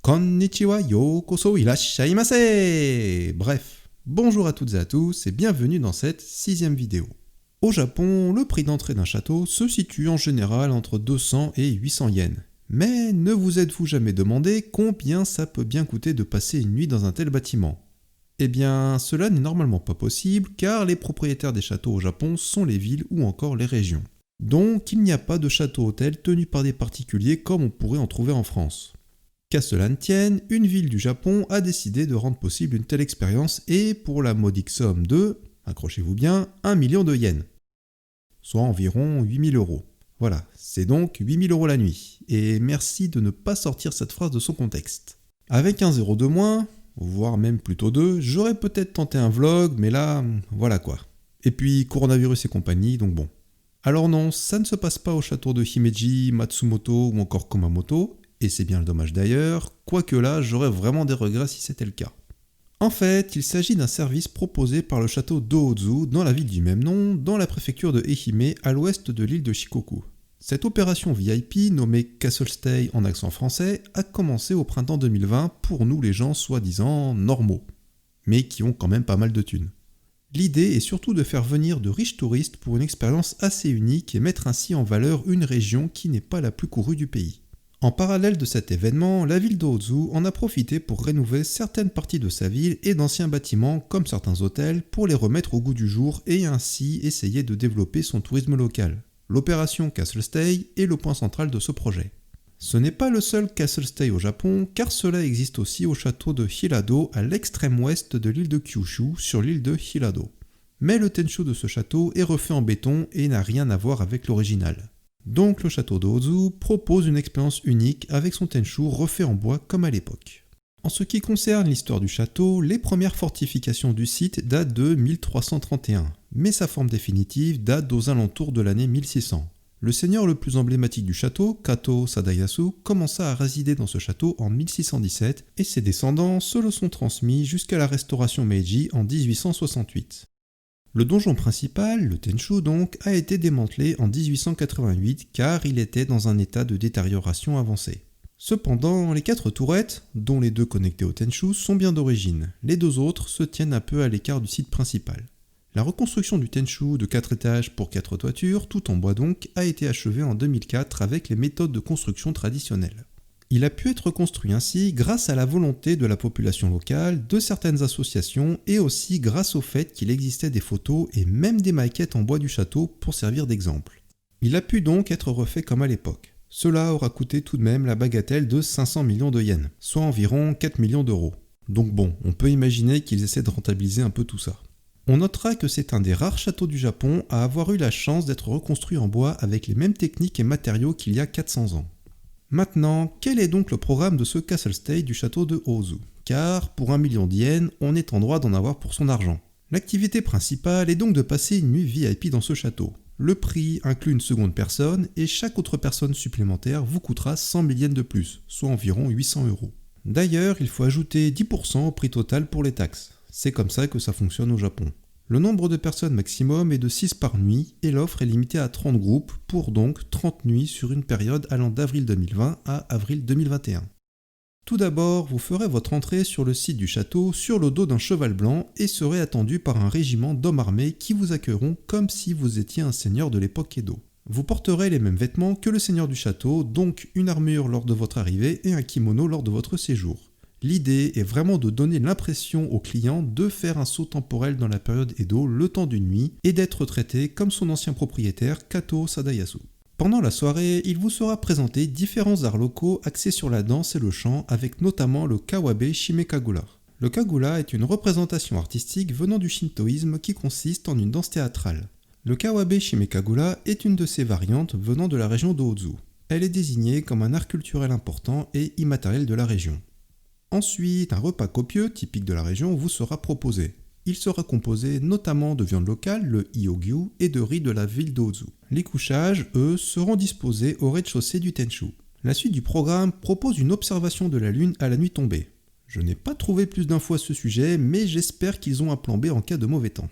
Konnichiwa yokoso irashaimase. Bref, bonjour à toutes et à tous et bienvenue dans cette 6ème vidéo. Au Japon, le prix d'entrée d'un château se situe en général entre 200 et 800 yens. Mais ne vous êtes-vous jamais demandé combien ça peut bien coûter de passer une nuit dans un tel bâtiment ? Eh bien, cela n'est normalement pas possible car les propriétaires des châteaux au Japon sont les villes ou encore les régions. Donc il n'y a pas de château-hôtel tenu par des particuliers comme on pourrait en trouver en France. Qu'à cela ne tienne, une ville du Japon a décidé de rendre possible une telle expérience et pour la modique somme de, accrochez-vous bien, 1 million de yens. Soit environ 8000 €. Voilà, c'est donc 8000 € la nuit. Et merci de ne pas sortir cette phrase de son contexte. Avec un 0 de moins, voire même plutôt 2, j'aurais peut-être tenté un vlog, mais là, voilà quoi. Et puis, coronavirus et compagnie, donc bon. Alors non, ça ne se passe pas au château de Himeji, Matsumoto ou encore Kumamoto, et c'est bien le dommage d'ailleurs, quoique là, j'aurais vraiment des regrets si c'était le cas. En fait, il s'agit d'un service proposé par le château d'Ōzu dans la ville du même nom, dans la préfecture de Ehime, à l'ouest de l'île de Shikoku. Cette opération VIP, nommée Castle Stay en accent français, a commencé au printemps 2020 pour nous les gens soi-disant normaux, mais qui ont quand même pas mal de thunes. L'idée est surtout de faire venir de riches touristes pour une expérience assez unique et mettre ainsi en valeur une région qui n'est pas la plus courue du pays. En parallèle de cet événement, la ville d'Ōzu en a profité pour rénover certaines parties de sa ville et d'anciens bâtiments comme certains hôtels pour les remettre au goût du jour et ainsi essayer de développer son tourisme local. L'opération Castle Stay est le point central de ce projet. Ce n'est pas le seul Castle Stay au Japon car cela existe aussi au château de Hirado à l'extrême ouest de l'île de Kyushu sur l'île de Hirado. Mais le Tenchu de ce château est refait en béton et n'a rien à voir avec l'original. Donc le château d'Ōzu propose une expérience unique avec son Tenchu refait en bois comme à l'époque. En ce qui concerne l'histoire du château, les premières fortifications du site datent de 1331, mais sa forme définitive date aux alentours de l'année 1600. Le seigneur le plus emblématique du château, Kato Sadayasu, commença à résider dans ce château en 1617 et ses descendants se le sont transmis jusqu'à la restauration Meiji en 1868. Le donjon principal, le Tenchu donc, a été démantelé en 1888 car il était dans un état de détérioration avancée. Cependant, les 4 tourettes, dont les 2 connectées au Tenchu, sont bien d'origine. Les 2 autres se tiennent un peu à l'écart du site principal. La reconstruction du Tenchu de 4 étages pour 4 toitures, tout en bois donc, a été achevée en 2004 avec les méthodes de construction traditionnelles. Il a pu être construit ainsi grâce à la volonté de la population locale, de certaines associations et aussi grâce au fait qu'il existait des photos et même des maquettes en bois du château pour servir d'exemple. Il a pu donc être refait comme à l'époque. Cela aura coûté tout de même la bagatelle de 500 millions de yens, soit environ 4 millions d'euros. Donc bon, on peut imaginer qu'ils essaient de rentabiliser un peu tout ça. On notera que c'est un des rares châteaux du Japon à avoir eu la chance d'être reconstruit en bois avec les mêmes techniques et matériaux qu'il y a 400 ans. Maintenant, quel est donc le programme de ce Castle Stay du château de Ōzu ? Car pour 1 million de yens, on est en droit d'en avoir pour son argent. L'activité principale est donc de passer une nuit VIP dans ce château. Le prix inclut une seconde personne et chaque autre personne supplémentaire vous coûtera 100 000 yens de plus, soit environ 800 €. D'ailleurs, il faut ajouter 10% au prix total pour les taxes. C'est comme ça que ça fonctionne au Japon. Le nombre de personnes maximum est de 6 par nuit et l'offre est limitée à 30 groupes pour donc 30 nuits sur une période allant d'avril 2020 à avril 2021. Tout d'abord, vous ferez votre entrée sur le site du château sur le dos d'un cheval blanc et serez attendu par un régiment d'hommes armés qui vous accueilleront comme si vous étiez un seigneur de l'époque Edo. Vous porterez les mêmes vêtements que le seigneur du château, donc une armure lors de votre arrivée et un kimono lors de votre séjour. L'idée est vraiment de donner l'impression au client de faire un saut temporel dans la période Edo le temps d'une nuit et d'être traité comme son ancien propriétaire Kato Sadayasu. Pendant la soirée, il vous sera présenté différents arts locaux axés sur la danse et le chant avec notamment le Kawabe Shimekagura. Le Kagura est une représentation artistique venant du shintoïsme qui consiste en une danse théâtrale. Le Kawabe Shimekagura est une de ces variantes venant de la région d'Ōzu. Elle est désignée comme un art culturel important et immatériel de la région. Ensuite, un repas copieux, typique de la région, vous sera proposé. Il sera composé notamment de viande locale, le Hyogyu, et de riz de la ville d'Ōzu. Les couchages, eux, seront disposés au rez-de-chaussée du Tenchu. La suite du programme propose une observation de la lune à la nuit tombée. Je n'ai pas trouvé plus d'infos à ce sujet, mais j'espère qu'ils ont un plan B en cas de mauvais temps.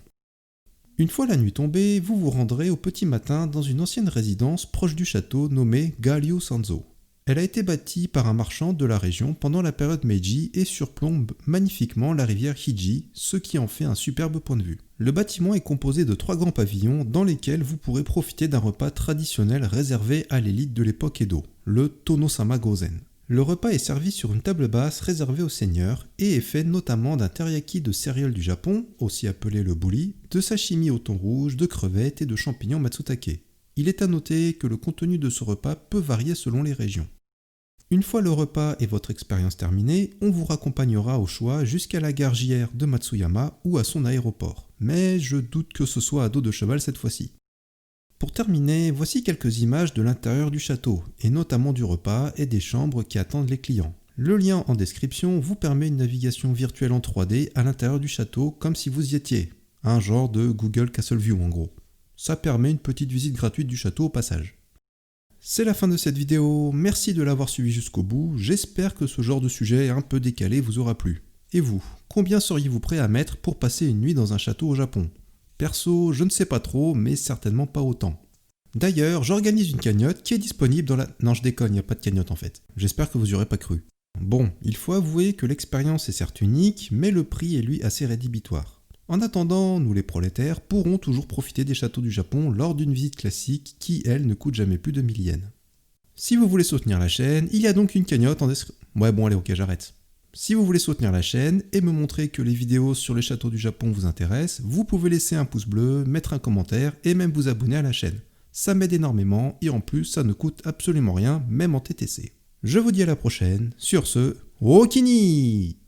Une fois la nuit tombée, vous vous rendrez au petit matin dans une ancienne résidence proche du château nommée Garyu Sanzo. Elle a été bâtie par un marchand de la région pendant la période Meiji et surplombe magnifiquement la rivière Hiji, ce qui en fait un superbe point de vue. Le bâtiment est composé de 3 grands pavillons dans lesquels vous pourrez profiter d'un repas traditionnel réservé à l'élite de l'époque Edo, le Tonosama Gozen. Le repas est servi sur une table basse réservée aux seigneurs et est fait notamment d'un teriyaki de céréales du Japon, aussi appelé le buri, de sashimi au thon rouge, de crevettes et de champignons matsutake. Il est à noter que le contenu de ce repas peut varier selon les régions. Une fois le repas et votre expérience terminée, on vous raccompagnera au choix jusqu'à la gare JR de Matsuyama ou à son aéroport. Mais je doute que ce soit à dos de cheval cette fois-ci. Pour terminer, voici quelques images de l'intérieur du château, et notamment du repas et des chambres qui attendent les clients. Le lien en description vous permet une navigation virtuelle en 3D à l'intérieur du château comme si vous y étiez. Un genre de Google Castle View en gros. Ça permet une petite visite gratuite du château au passage. C'est la fin de cette vidéo, merci de l'avoir suivi jusqu'au bout, j'espère que ce genre de sujet un peu décalé vous aura plu. Et vous, combien seriez-vous prêt à mettre pour passer une nuit dans un château au Japon ? Perso, je ne sais pas trop, mais certainement pas autant. D'ailleurs, j'organise une cagnotte qui est disponible dans la... Non, je déconne, il n'y a pas de cagnotte en fait. J'espère que vous n'y aurez pas cru. Bon, il faut avouer que l'expérience est certes unique, mais le prix est lui assez rédhibitoire. En attendant, nous les prolétaires pourrons toujours profiter des châteaux du Japon lors d'une visite classique qui, elle, ne coûte jamais plus de 1000 yens. Si vous voulez soutenir la chaîne, il y a donc une cagnotte en description. Ouais bon allez, ok, j'arrête. Si vous voulez soutenir la chaîne et me montrer que les vidéos sur les châteaux du Japon vous intéressent, vous pouvez laisser un pouce bleu, mettre un commentaire et même vous abonner à la chaîne. Ça m'aide énormément et en plus ça ne coûte absolument rien, même en TTC. Je vous dis à la prochaine, sur ce, Okini!